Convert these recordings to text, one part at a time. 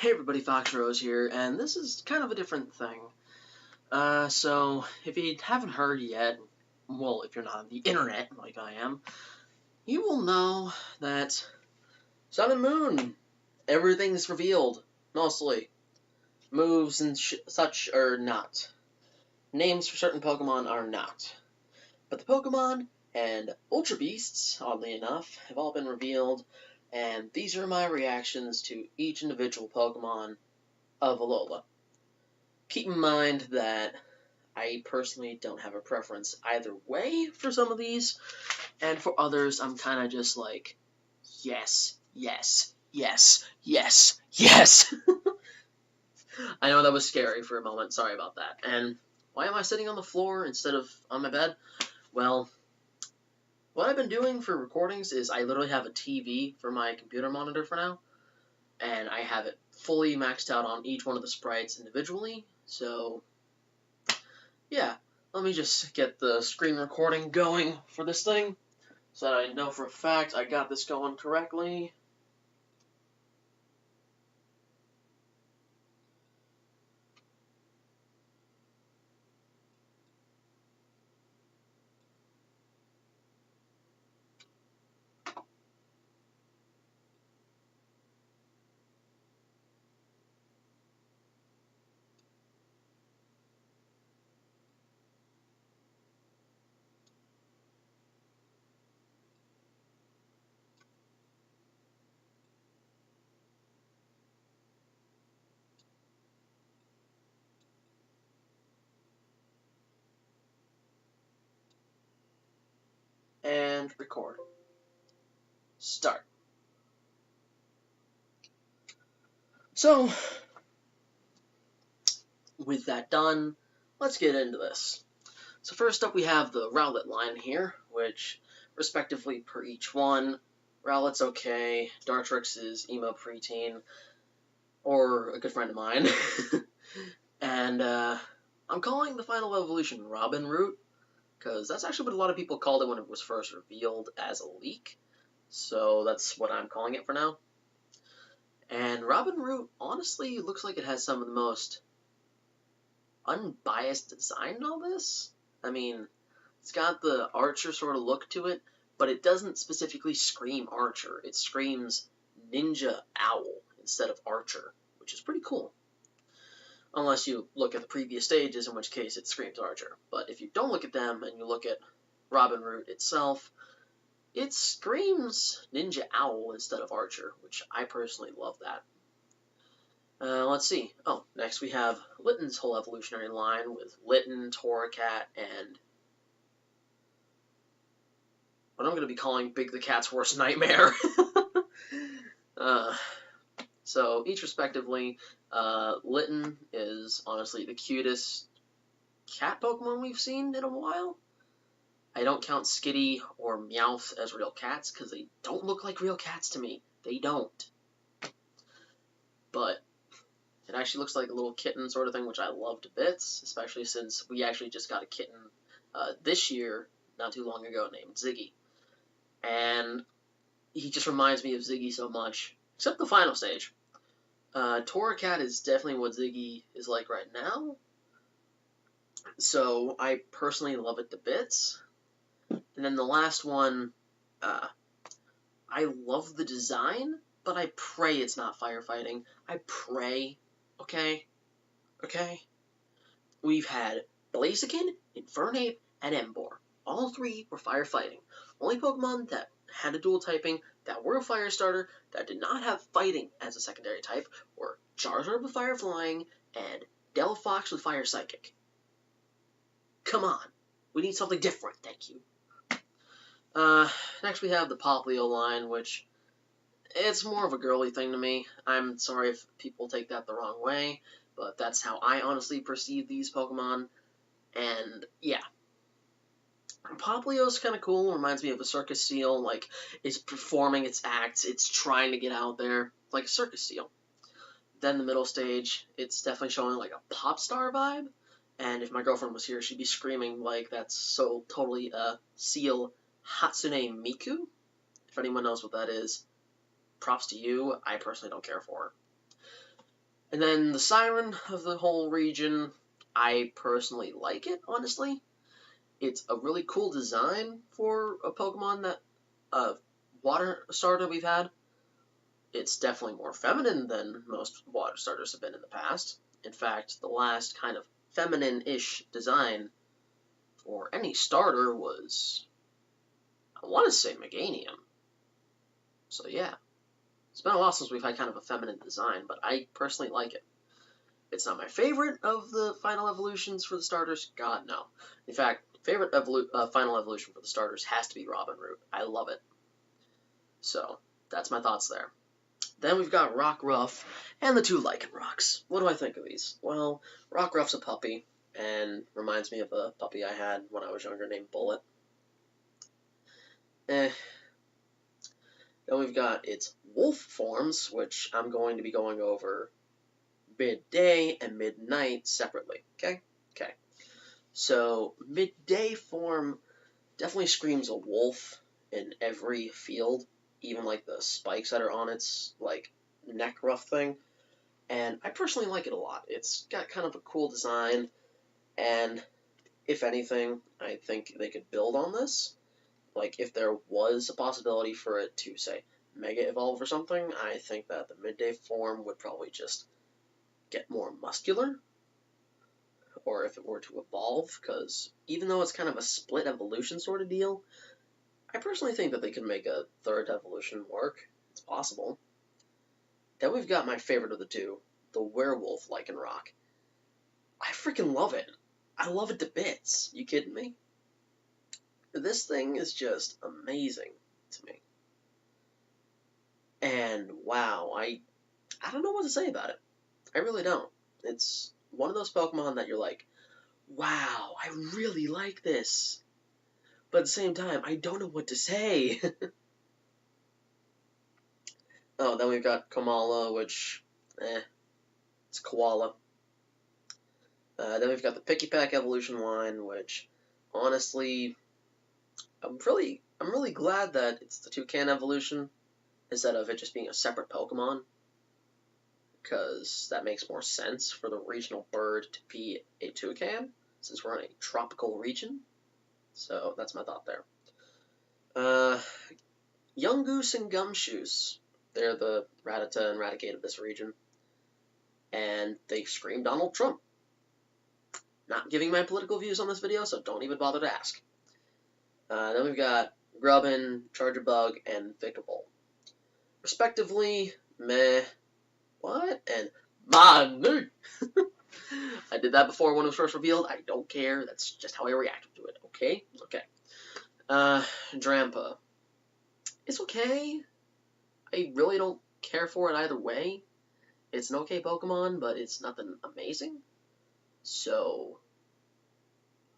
Hey everybody, Fox Rose here, and this is kind of a different thing. So, if you haven't heard yet, well, if you're not on the internet like I am, you will know that Sun and Moon, everything's revealed, mostly. Moves and such are not. Names for certain Pokemon are not. But the Pokemon and Ultra Beasts, oddly enough, have all been revealed, and these are my reactions to each individual Pokemon of Alola. Keep in mind that I personally don't have a preference either way for some of these, and for others, I'm kind of just like, yes, yes, yes, yes, yes. I know that was scary for a moment, sorry about that. And why am I sitting on the floor instead of on my bed? Well, what I've been doing for recordings is I literally have a TV for my computer monitor for now, and I have it fully maxed out on each one of the sprites individually, so yeah, let me just get the screen recording going for this thing so that I know for a fact I got this going correctly. And record. Start. So, with that done, let's get into this. So first up we have the Rowlet line here, which, respectively per each one, Rowlet's okay, Dartrix is emo preteen, or a good friend of mine, and I'm calling the final evolution Robin Root, because that's actually what a lot of people called it when it was first revealed as a leak, so that's what I'm calling it for now. And Robin Root honestly looks like it has some of the most unbiased design in all this. I mean, it's got the Archer sort of look to it, but it doesn't specifically scream Archer. It screams Ninja Owl instead of Archer, which is pretty cool. Unless you look at the previous stages, in which case it screams Archer. But if you don't look at them and you look at Robin Root itself, it screams Ninja Owl instead of Archer, which I personally love that. Let's see. Oh, next we have Litten's whole evolutionary line with Litten, Torracat, and what I'm going to be calling Big the Cat's Worst Nightmare. So each respectively, Litten is honestly the cutest cat Pokemon we've seen in a while. I don't count Skitty or Meowth as real cats because they don't look like real cats to me. They don't. But it actually looks like a little kitten sort of thing, which I love to bits, especially since we actually just got a kitten this year, not too long ago, named Ziggy. And he just reminds me of Ziggy so much, except the final stage. Torracat is definitely what Ziggy is like right now, so I personally love it to bits. And then the last one, I love the design, but I pray it's not firefighting. I pray, okay? Okay? We've had Blaziken, Infernape, and Emboar. All three were firefighting. Only Pokemon that had a dual typing, that were a fire starter, that did not have fighting as a secondary type, were Charizard with fire flying, and Delphox with fire psychic. Come on. We need something different, thank you. Next we have the Popplio line, which it's more of a girly thing to me. I'm sorry if people take that the wrong way, but that's how I honestly perceive these Pokemon. And yeah, Popplio's kind of cool. Reminds me of a circus seal. Like, it's performing its acts. It's trying to get out there, like a circus seal. Then the middle stage, it's definitely showing like a pop star vibe. And if my girlfriend was here, she'd be screaming like that's so totally a seal Hatsune Miku. If anyone knows what that is, props to you. I personally don't care for her. And then the Siren of the whole region, I personally like it, honestly. It's a really cool design for a Pokemon that, water starter we've had. It's definitely more feminine than most water starters have been in the past. In fact, the last kind of feminine-ish design for any starter was, I want to say, Meganium. So yeah, it's been a while since we've had kind of a feminine design, but I personally like it. It's not my favorite of the final evolutions for the starters. God, no. In fact, favorite final evolution for the starters has to be Robin Root. I love it. So, that's my thoughts there. Then we've got Rockruff and the two Lycanrocs. What do I think of these? Well, Rockruff's a puppy, and reminds me of a puppy I had when I was younger named Bullet. Then we've got its wolf forms, which I'm going to be going over midday and midnight separately. Okay? Okay. So, midday form definitely screams a wolf in every field, even like the spikes that are on its like neck ruff thing. And I personally like it a lot. It's got kind of a cool design, and if anything, I think they could build on this. Like, if there was a possibility for it to, say, Mega Evolve or something, I think that the midday form would probably just get more muscular, or if it were to evolve, because even though it's kind of a split evolution sort of deal, I personally think that they could make a third evolution work. It's possible. Then we've got my favorite of the two, the werewolf Lycanroc. I freaking love it. I love it to bits. You kidding me? This thing is just amazing to me. And wow, I don't know what to say about it. I really don't. It's one of those Pokemon that you're like, wow, I really like this. But at the same time, I don't know what to say. Oh, then we've got Komala, which, it's Koala. Then we've got the Picky Pack evolution line, which, honestly, I'm really glad that it's the Toucan evolution instead of it just being a separate Pokemon, because that makes more sense for the regional bird to be a toucan, since we're in a tropical region. So that's my thought there. Yungoos and Gumshoos, they're the Rattata and Raticate of this region, and they scream Donald Trump. Not giving my political views on this video, so don't even bother to ask. Then we've got Grubbin, Charjabug, and Vikavolt. Respectively, meh, what, and Manu. I did that before when it was first revealed. I don't care. That's just how I reacted to it. Okay? Okay. Drampa. It's okay. I really don't care for it either way. It's an okay Pokemon, but it's nothing amazing. So,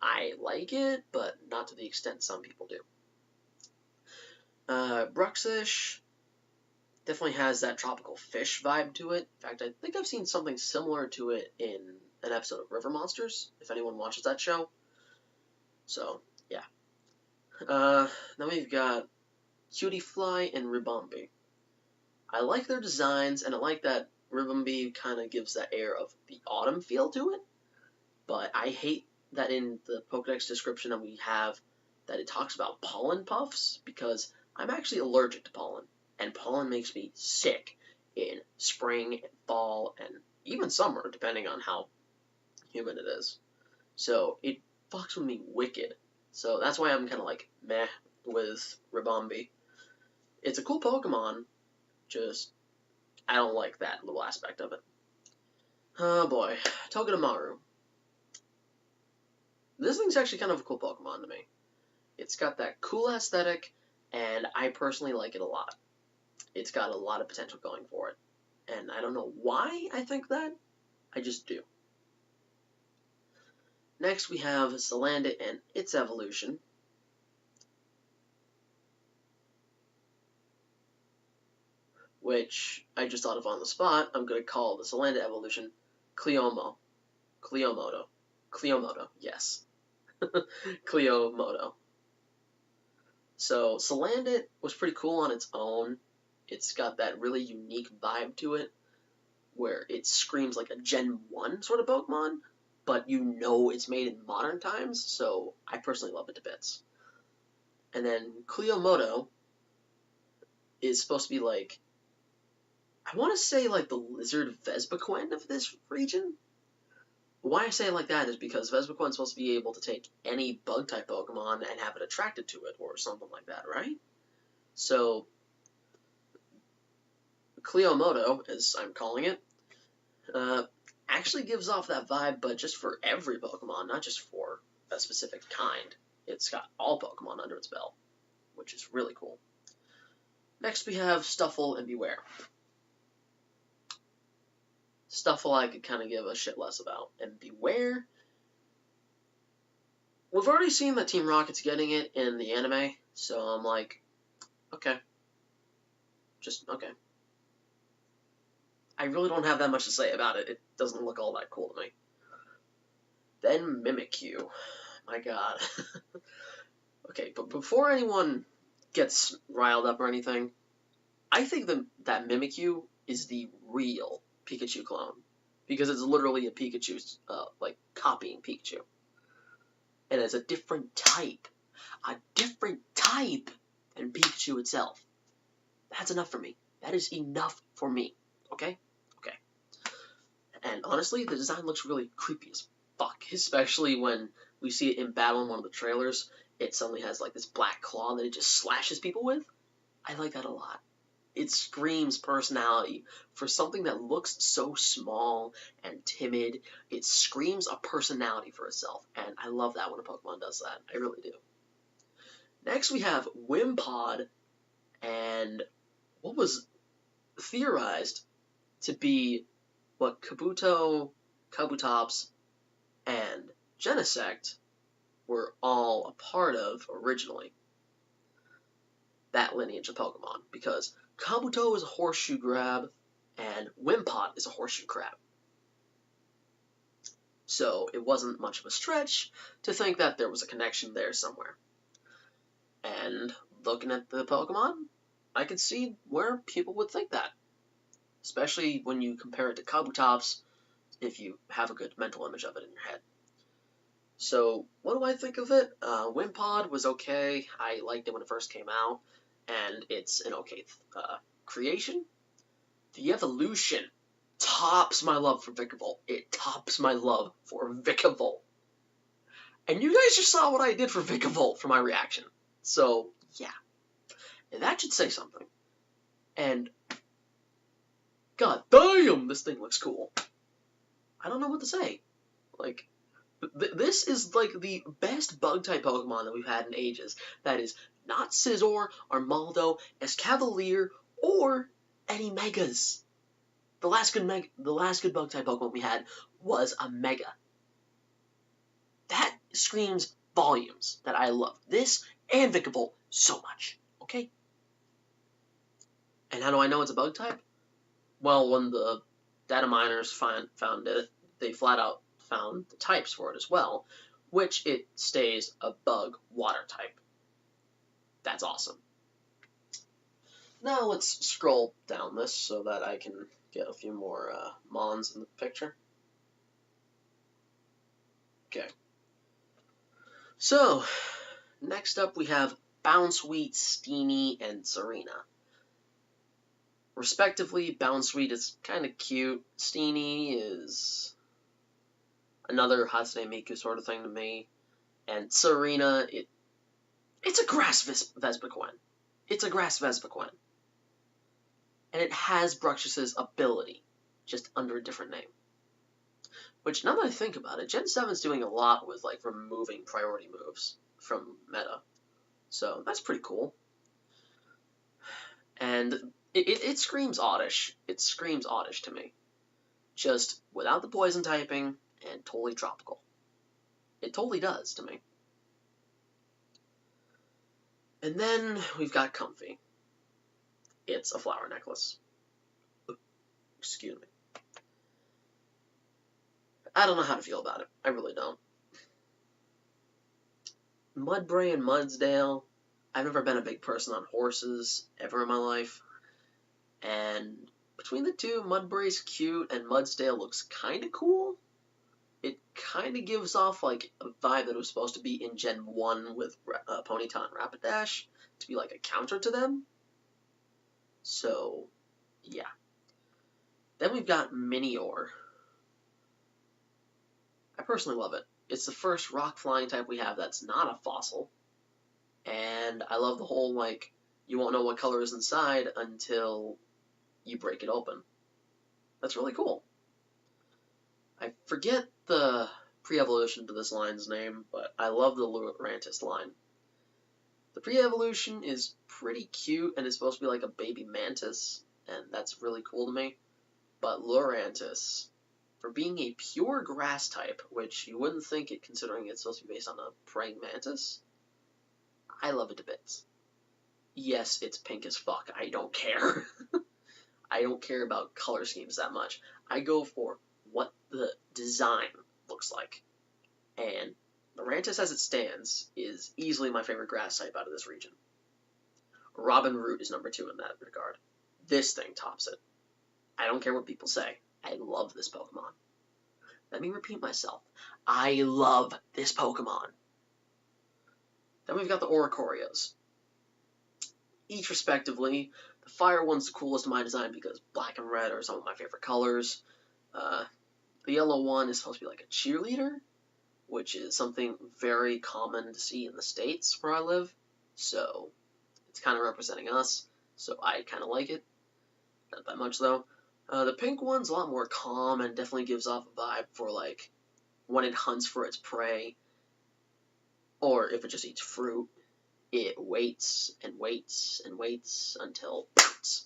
I like it, but not to the extent some people do. Bruxish definitely has that tropical fish vibe to it. In fact, I think I've seen something similar to it in an episode of River Monsters, if anyone watches that show. So, yeah. Then we've got Cutiefly and Ribombee. I like their designs, and I like that Ribombee kind of gives that air of the autumn feel to it, but I hate that in the Pokedex description that we have that it talks about pollen puffs, because I'm actually allergic to pollen, and pollen makes me sick in spring and fall and even summer, depending on how humid it is. So it fucks with me wicked. So that's why I'm kind of like meh with Ribombee. It's a cool Pokemon, just I don't like that little aspect of it. Oh boy, Togedemaru. This thing's actually kind of a cool Pokemon to me. It's got that cool aesthetic, and I personally like it a lot. It's got a lot of potential going for it. And I don't know why I think that, I just do. Next we have Salandit and its evolution. Which I just thought of on the spot. I'm going to call the Salandit evolution Cleomoto, yes. Cleomoto. So, Salandit was pretty cool on its own. It's got that really unique vibe to it, where it screams like a Gen 1 sort of Pokemon, but you know it's made in modern times, so I personally love it to bits. And then Cleomoto is supposed to be like, I want to say like the lizard Vespaquin of this region. Why I say it like that is because Vespaquin's supposed to be able to take any bug-type Pokemon and have it attracted to it, or something like that, right? So, Cleomoto, as I'm calling it, actually gives off that vibe, but just for every Pokemon, not just for a specific kind. It's got all Pokemon under its belt, which is really cool. Next we have Stuffle and Beware. Stuffle I could kind of give a shit less about. And Beware, we've already seen that Team Rocket's getting it in the anime, so I'm like, okay. Just, okay. I really don't have that much to say about it. It doesn't look all that cool to me. Then Mimikyu. My god. Okay, but before anyone gets riled up or anything, I think that Mimikyu is the real Pikachu clone. Because it's literally a Pikachu, like, copying Pikachu. And it's a different type. A different type than Pikachu itself. That's enough for me. That is enough for me. Okay? Okay. And honestly, the design looks really creepy as fuck. Especially when we see it in battle in one of the trailers. It suddenly has, like, this black claw that it just slashes people with. I like that a lot. It screams personality. For something that looks so small and timid, it screams a personality for itself. And I love that when a Pokemon does that. I really do. Next we have Wimpod, and what was theorized to be what Kabuto, Kabutops, and Genesect were all a part of originally. That lineage of Pokemon, because Kabuto is a horseshoe grab, and Wimpod is a horseshoe crab. So it wasn't much of a stretch to think that there was a connection there somewhere. And looking at the Pokemon, I could see where people would think that. Especially when you compare it to Kabutops, if you have a good mental image of it in your head. So, what do I think of it? Wimpod was okay. I liked it when it first came out. And it's an okay creation. The evolution tops my love for Vikavolt. It tops my love for Vikavolt. And you guys just saw what I did for Vikavolt for my reaction. So, yeah. And that should say something. And, god damn, this thing looks cool. I don't know what to say. Like, this is like the best bug-type Pokemon that we've had in ages. That is not Scizor, Armaldo, Escavalier, or any Megas. The last good bug-type Pokemon we had was a Mega. That screams volumes that I love this and Vikavolt so much. Okay? And how do I know it's a bug-type? Well, when the data miners found it, they flat out found the types for it as well, which it stays a bug water type. That's awesome. Now let's scroll down this so that I can get a few more Mons in the picture. Okay. So, next up we have Bounsweet, Steenie, and Serena. Respectively, Bounsweet is kind of cute. Steenie is another Hatsune Miku sort of thing to me. And Serena, it's a grass Vespaquin. It's a grass Vespaquin. And it has Bruxus's ability, just under a different name. Which, now that I think about it, Gen 7's doing a lot with, like, removing priority moves from meta. So, that's pretty cool. And it screams Oddish. It screams Oddish to me. Just without the poison typing and totally tropical. It totally does to me. And then we've got Comfy. It's a flower necklace. Excuse me. I don't know how to feel about it. I really don't. Mudbray and Mudsdale. I've never been a big person on horses ever in my life. And Between the two, Mudbray's cute and Mudsdale looks kind of cool. It kind of gives off like a vibe that was supposed to be in Gen 1 with Ponyta and Rapidash to be like a counter to them. So, yeah. Then we've got Minior. I personally love it. It's the first rock flying type we have that's not a fossil. And I love the whole, like, you won't know what color is inside until you break it open. That's really cool. I forget the pre-evolution to this line's name, but I love the Lurantis line. The pre-evolution is pretty cute and is supposed to be like a baby mantis, and that's really cool to me. But Lurantis, for being a pure grass type, which you wouldn't think it considering it's supposed to be based on a praying mantis, I love it to bits. Yes, it's pink as fuck. I don't care. I don't care about color schemes that much. I go for what the design looks like. And Lurantis as it stands is easily my favorite grass type out of this region. Robin Root is number 2 in that regard. This thing tops it. I don't care what people say. I love this Pokemon. Let me repeat myself. I love this Pokemon. Then we've got the Oricorios. Each respectively. The fire one's the coolest in my design because black and red are some of my favorite colors. The yellow one is supposed to be like a cheerleader, which is something very common to see in the States where I live. So it's kind of representing us. So I kind of like it. Not that much though. The pink one's a lot more calm and definitely gives off a vibe for like when it hunts for its prey, or if it just eats fruit, it waits and waits and waits until pounce.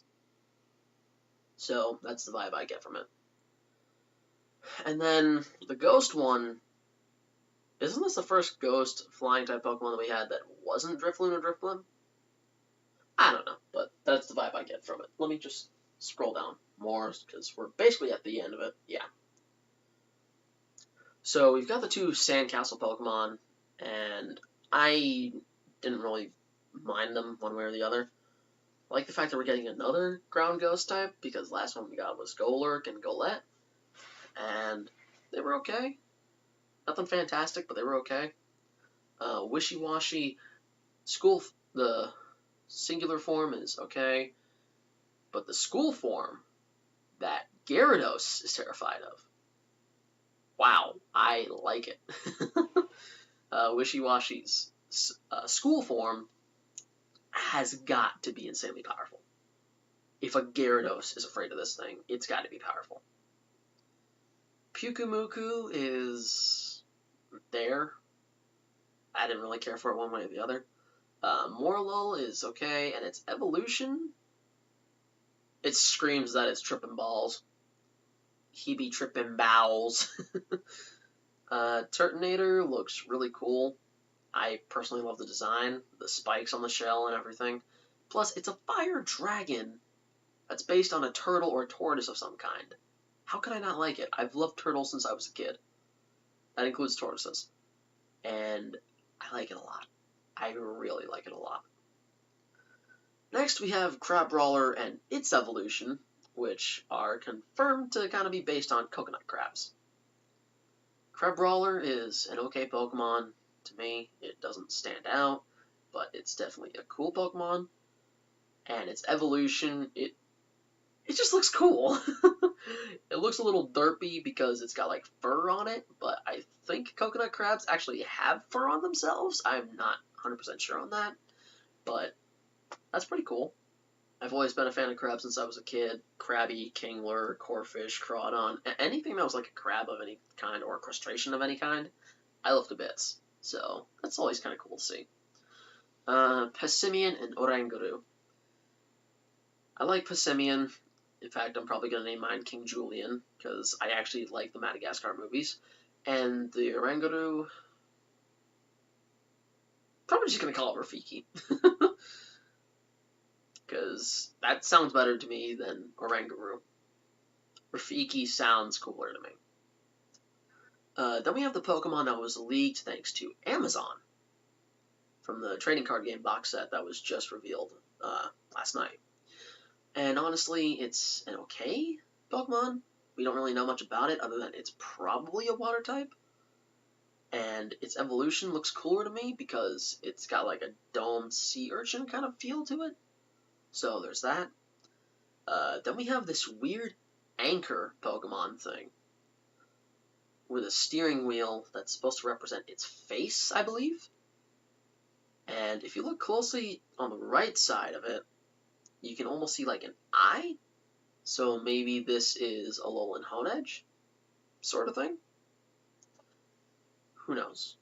So that's the vibe I get from it. And then the ghost one, isn't this the first ghost flying type Pokemon that we had that wasn't Drifloon or Drifblim? I don't know, but that's the vibe I get from it. Let me just scroll down more, because we're basically at the end of it. Yeah. So we've got the 2 Sandcastle Pokemon, and I didn't really mind them one way or the other. I like the fact that we're getting another ground ghost type, because last one we got was Golurk and Golett, and they were okay. Nothing fantastic, but they were okay. Wishy-Washy, the singular form is okay, but the school form that Gyarados is terrified of, wow, I like it. Wishy-Washy's school form has got to be insanely powerful. If a Gyarados is afraid of this thing, it's got to be powerful. Pyukumuku is there. I didn't really care for it one way or the other. Morlul is okay, and its evolution, it screams that it's tripping balls. He be tripping bowels. Turtonator looks really cool. I personally love the design, the spikes on the shell and everything. Plus, it's a fire dragon that's based on a turtle or a tortoise of some kind. How could I not like it? I've loved turtles since I was a kid. That includes tortoises. And I like it a lot. I really like it a lot. Next, we have Crabrawler and its evolution, which are confirmed to kind of be based on coconut crabs. Crabrawler is an okay Pokemon. To me, it doesn't stand out, but it's definitely a cool Pokemon. And its evolution, it just looks cool. It looks a little derpy because it's got like fur on it, but I think coconut crabs actually have fur on themselves. I'm not 100% sure on that, but that's pretty cool. I've always been a fan of crabs since I was a kid. Crabby, Kingler, Corfish, Crawdon, anything that was like a crab of any kind or a crustacean of any kind, I love to bits. So that's always kind of cool to see. Passimian and Oranguru. I like Passimian. In fact, I'm probably going to name mine King Julian, because I actually like the Madagascar movies. And the Oranguru, probably just going to call it Rafiki. Because that sounds better to me than Oranguru. Rafiki sounds cooler to me. Then we have the Pokemon that was leaked thanks to Amazon from the trading card game box set that was just revealed last night. And honestly, it's an okay Pokemon. We don't really know much about it other than it's probably a water type. And its evolution looks cooler to me because it's got like a domed sea urchin kind of feel to it. So there's that. Then we have this weird anchor Pokemon thing with a steering wheel that's supposed to represent its face, I believe. And if you look closely on the right side of it, you can almost see like an eye. So maybe this is a Alolan Honedge sort of thing. Who knows?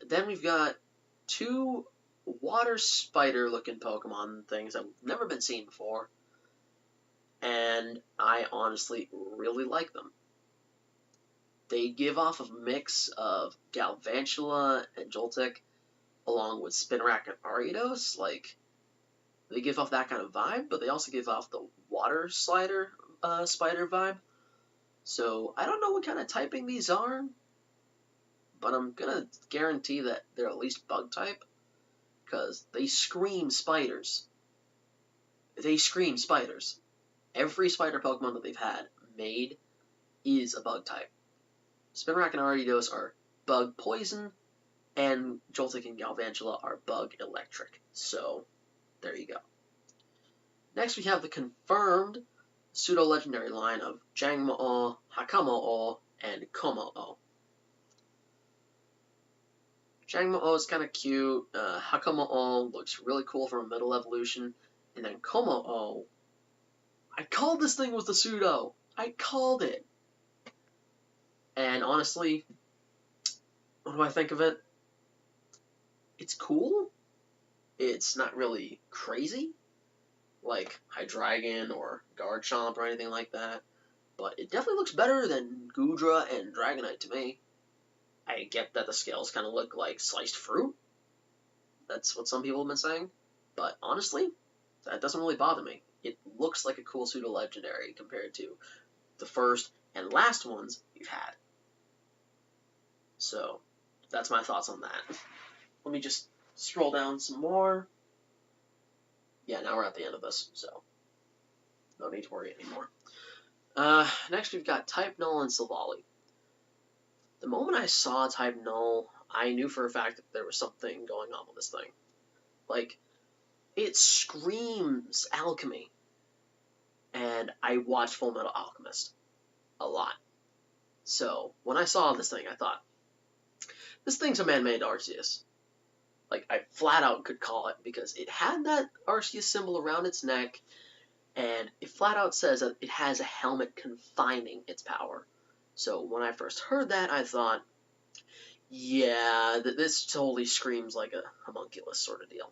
Then we've got two water spider looking Pokemon things that have never been seen before. And I honestly really like them. They give off a mix of Galvantula and Joltik along with Spinarak and Ariados. Like, they give off that kind of vibe, but they also give off the water spider vibe. So I don't know what kind of typing these are, but I'm gonna guarantee that they're at least bug type, because they scream spiders. They scream spiders. Every spider Pokemon that they've had made is a bug type. Spinarak and Ariados are bug poison, and Joltik and Galvantula are bug electric. So, there you go. Next we have the confirmed pseudo-legendary line of Jangmo-o, Hakamo-o, and Komo-o. Jangmo-o is kind of cute, Hakamo-o looks really cool from a middle evolution, and then Komo-o, I called this thing was the pseudo! I called it! And honestly, what do I think of it? It's cool. It's not really crazy, like Hydreigon or Garchomp or anything like that, but it definitely looks better than Goodra and Dragonite to me. I get that the scales kind of look like sliced fruit. That's what some people have been saying, but honestly, that doesn't really bother me. It looks like a cool pseudo-legendary compared to the first and last ones we've had. So, that's my thoughts on that. Let me just scroll down some more. Yeah, now we're at the end of this, so no need to worry anymore. Next we've got Type Null and Silvally. The moment I saw Type Null, I knew for a fact that there was something going on with this thing. Like, it screams alchemy. And I watched Full Metal Alchemist a lot. So, when I saw this thing, I thought, this thing's a man-made Arceus. Like, I flat out could call it, because it had that Arceus symbol around its neck, and it flat out says that it has a helmet confining its power. So when I first heard that, I thought, yeah, this totally screams like a homunculus sort of deal.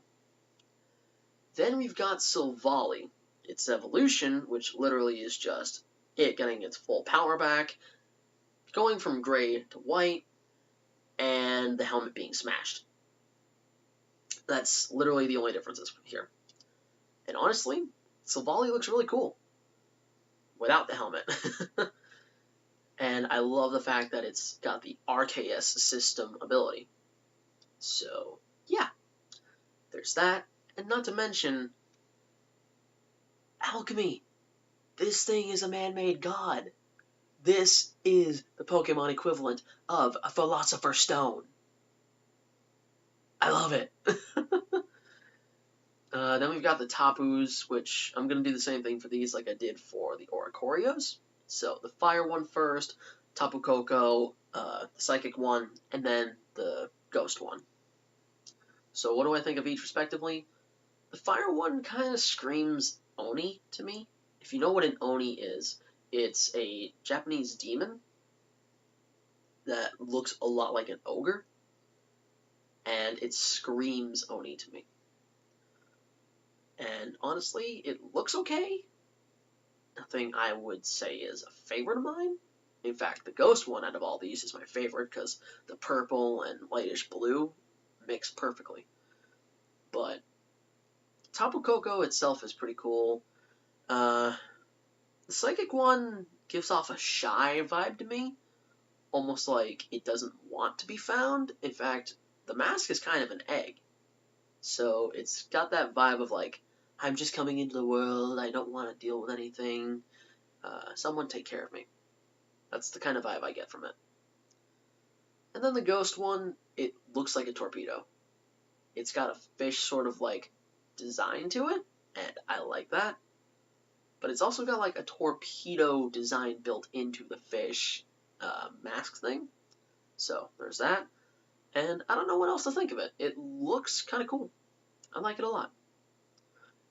Then we've got Silvally, its evolution, which literally is just it getting its full power back, going from gray to white, and the helmet being smashed. That's literally the only differences here. And honestly, Silvally looks really cool without the helmet. And I love the fact that it's got the Arceus system ability. So, yeah. There's that. And not to mention, alchemy. This thing is a man-made god. This is the Pokemon equivalent of a Philosopher's Stone. I love it. Then we've got the Tapus, which I'm going to do the same thing for these like I did for the Oricorios. So the Fire one first, Tapu Koko, the Psychic one, and then the Ghost one. So what do I think of each respectively? The Fire one kind of screams Oni to me. If you know what an Oni is, it's a Japanese demon that looks a lot like an ogre, and it screams Oni to me. And honestly, it looks okay. Nothing I would say is a favorite of mine. In fact, the Ghost one out of all these is my favorite because the purple and lightish blue mix perfectly. But Tapu Koko itself is pretty cool. The Psychic one gives off a shy vibe to me, almost like it doesn't want to be found. In fact, the mask is kind of an egg. So it's got that vibe of like, I'm just coming into the world, I don't want to deal with anything, someone take care of me. That's the kind of vibe I get from it. And then the ghost one, it looks like a torpedo. It's got a fish sort of like design to it, and I like that. But it's also got like a torpedo design built into the fish mask thing. So there's that. And I don't know what else to think of it. It looks kind of cool. I like it a lot.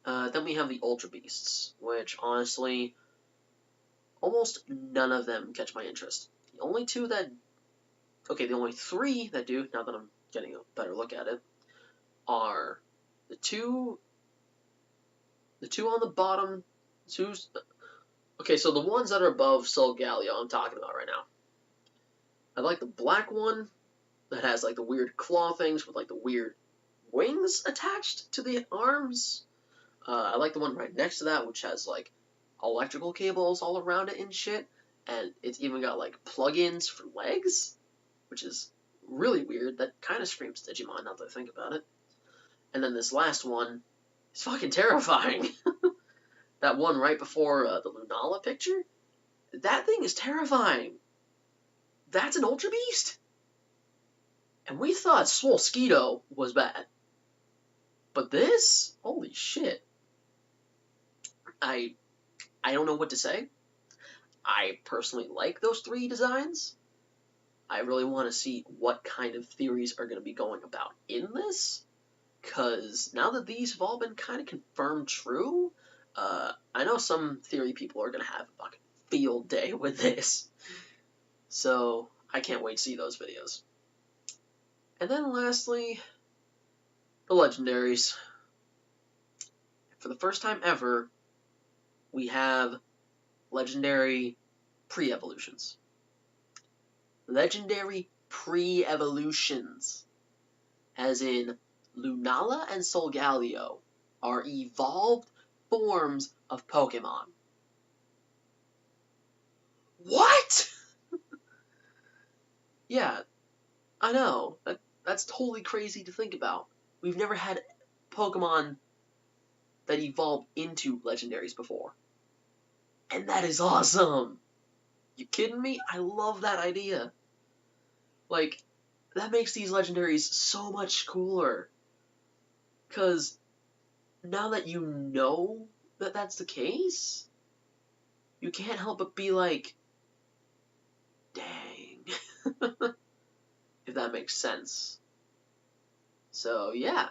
Then we have the Ultra Beasts, which honestly, almost none of them catch my interest. The only three that do, now that I'm getting a better look at it, are the two on the bottom. Okay, so the ones that are above Solgaleo I'm talking about right now. I like the black one that has like the weird claw things with like the weird wings attached to the arms. I like the one right next to that, which has like electrical cables all around it and shit, and it's even got like plugins for legs, which is really weird. That kind of screams Digimon now that I think about it. And then this last one is fucking terrifying. That one right before the Lunala picture, that thing is terrifying. That's an Ultra Beast? And we thought Swolskeeto was bad. But this? Holy shit. I don't know what to say. I personally like those three designs. I really want to see what kind of theories are going to be going about in this. Because now that these have all been kind of confirmed true, I know some theory people are going to have a fucking field day with this. So, I can't wait to see those videos. And then lastly, the legendaries. For the first time ever, we have legendary pre-evolutions. Legendary pre-evolutions. As in, Lunala and Solgaleo are evolved forms of Pokemon. What? Yeah, I know. That's totally crazy to think about. We've never had Pokemon that evolved into legendaries before. And that is awesome! You kidding me? I love that idea. Like, that makes these legendaries so much cooler. Because now that you know that that's the case, you can't help but be like, dang. If that makes sense. So, yeah.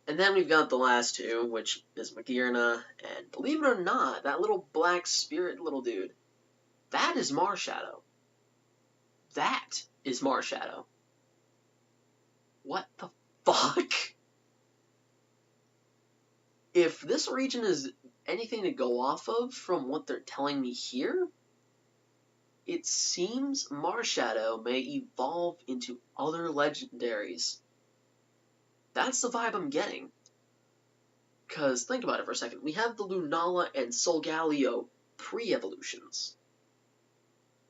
And then we've got the last two, which is Magearna, and believe it or not, that little black spirit little dude, that is Marshadow. That is Marshadow. What the fuck? If this region is anything to go off of from what they're telling me here, it seems Marshadow may evolve into other legendaries. That's the vibe I'm getting. Because, think about it for a second. We have the Lunala and Solgaleo pre-evolutions.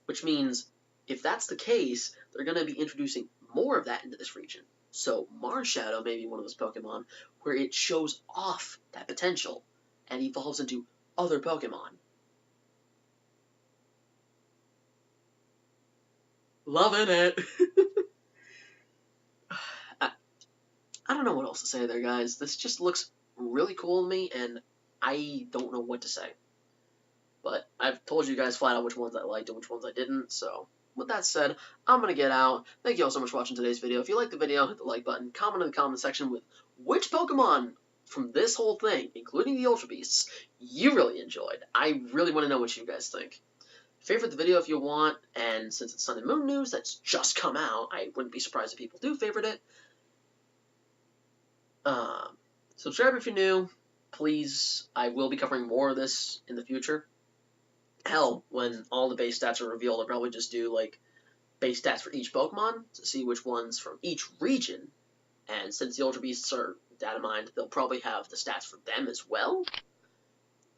Which means, if that's the case, they're going to be introducing more of that into this region. So, Marshadow may be one of those Pokemon where it shows off that potential and evolves into other Pokemon. Loving it! I don't know what else to say there, guys. This just looks really cool to me, and I don't know what to say. But I've told you guys flat out which ones I liked and which ones I didn't, so with that said, I'm going to get out. Thank you all so much for watching today's video. If you liked the video, hit the like button, comment in the comment section with which Pokemon from this whole thing, including the Ultra Beasts, you really enjoyed. I really want to know what you guys think. Favorite the video if you want, and since it's Sun and Moon news that's just come out, I wouldn't be surprised if people do favorite it. Subscribe if you're new. Please, I will be covering more of this in the future. Hell, when all the base stats are revealed, I'll probably just do, like, base stats for each Pokemon to see which ones from each region. And since the Ultra Beasts are data mined, they'll probably have the stats for them as well.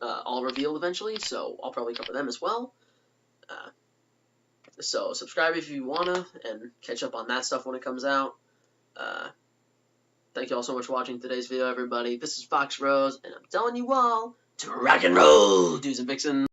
All revealed eventually, so I'll probably cover them as well. So subscribe if you wanna, and catch up on that stuff when it comes out. Thank you all so much for watching today's video, everybody. This is Fox Rose, and I'm telling you all to rock and roll, dudes and vixens.